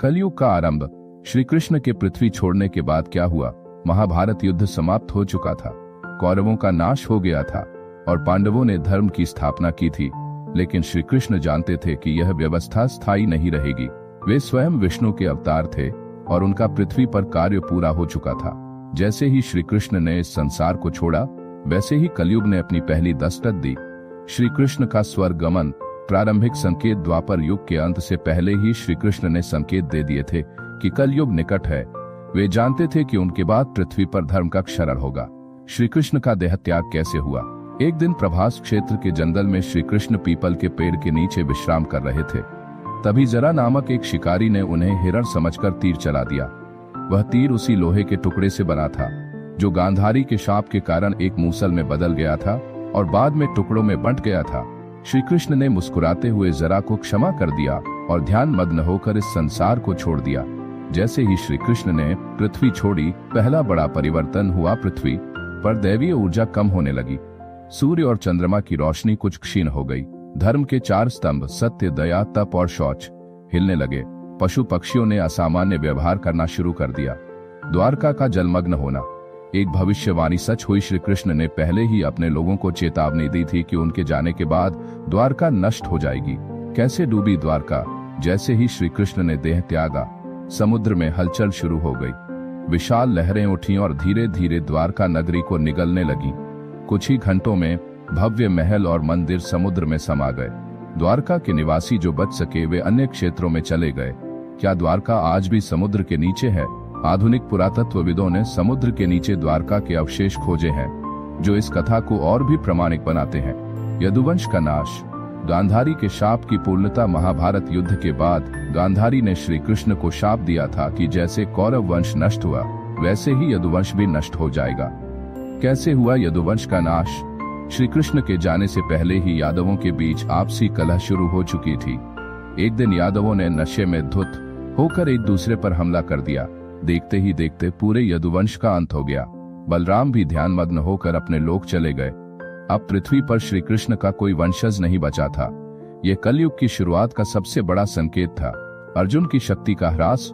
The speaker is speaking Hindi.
कलयुग का आरंभ। श्री कृष्ण के पृथ्वी छोड़ने के बाद क्या हुआ? महाभारत युद्ध समाप्त हो चुका था, कौरवों का नाश हो गया था और पांडवों ने धर्म की स्थापना की थी। लेकिन श्री कृष्ण जानते थे कि यह व्यवस्था स्थायी नहीं रहेगी। वे स्वयं विष्णु के अवतार थे और उनका पृथ्वी पर कार्य पूरा हो चुका था। जैसे ही श्री कृष्ण ने इस संसार को छोड़ा, वैसे ही कलयुग ने अपनी पहली दस्तक दी। श्री कृष्ण का स्वर्ग गमन प्रारंभिक संकेत द्वापर युग के अंत से पहले ही श्री कृष्ण ने संकेत दे दिए थे कि कलयुग निकट है। वे जानते थे कि उनके बाद पृथ्वी पर धर्म का क्षरण होगा। श्री कृष्ण का देह त्याग कैसे हुआ? एक दिन प्रभास क्षेत्र के जंगल में श्री कृष्ण पीपल के पेड़ के नीचे विश्राम कर रहे थे। तभी जरा नामक एक शिकारी ने उन्हें हिरण समझकर तीर चला दिया। वह तीर उसी लोहे के टुकड़े से बना था जो गांधारी के शाप के कारण एक मूसल में बदल गया था और बाद में टुकड़ों में बंट गया था। श्री कृष्ण ने मुस्कुराते हुए जरा को क्षमा कर दिया और ध्यान मग्न होकर इस संसार को छोड़ दिया। जैसे ही श्री कृष्ण ने पृथ्वी छोड़ी, पहला बड़ा परिवर्तन हुआ। पृथ्वी पर दैवीय ऊर्जा कम होने लगी। सूर्य और चंद्रमा की रोशनी कुछ क्षीण हो गई। धर्म के 4 स्तंभ सत्य, दया, तप और शौच हिलने लगे। पशु पक्षियों ने असामान्य व्यवहार करना शुरू कर दिया। द्वारका का जलमग्न होना। एक भविष्यवाणी सच हुई। श्री कृष्ण ने पहले ही अपने लोगों को चेतावनी दी थी कि उनके जाने के बाद द्वारका नष्ट हो जाएगी। कैसे डूबी द्वारका? जैसे ही श्री कृष्ण ने देह त्यागा, समुद्र में हलचल शुरू हो गई। विशाल लहरें उठी और धीरे धीरे द्वारका नगरी को निगलने लगी। कुछ ही घंटों में भव्य महल और मंदिर समुद्र में समा गए। द्वारका के निवासी जो बच सके वे अन्य क्षेत्रों में चले गए। क्या द्वारका आज भी समुद्र के नीचे है? आधुनिक पुरातत्वविदों ने समुद्र के नीचे द्वारका के अवशेष खोजे हैं, जो इस कथा को और भी प्रमाणिक बनाते हैं। यदुवंश का नाश। गांधारी के शाप की पूर्णता। महाभारत युद्ध के बाद गांधारी ने श्री कृष्ण को शाप दिया था कि जैसे कौरव वंश नष्ट हुआ, वैसे ही यदुवंश भी नष्ट हो जाएगा। कैसे हुआ यदुवंश का नाश? श्री कृष्ण के जाने से पहले ही यादवों के बीच आपसी कलह शुरू हो चुकी थी। एक दिन यादवों ने नशे में धुत होकर एक दूसरे पर हमला कर दिया। देखते ही देखते पूरे यदुवंश का अंत हो गया। बलराम भी ध्यान मग्न होकर अपने लोक चले गए। अब पृथ्वी पर श्री कृष्ण का कोई वंशज नहीं बचा था। यह कलयुग की शुरुआत का सबसे बड़ा संकेत था। अर्जुन की शक्ति का ह्रास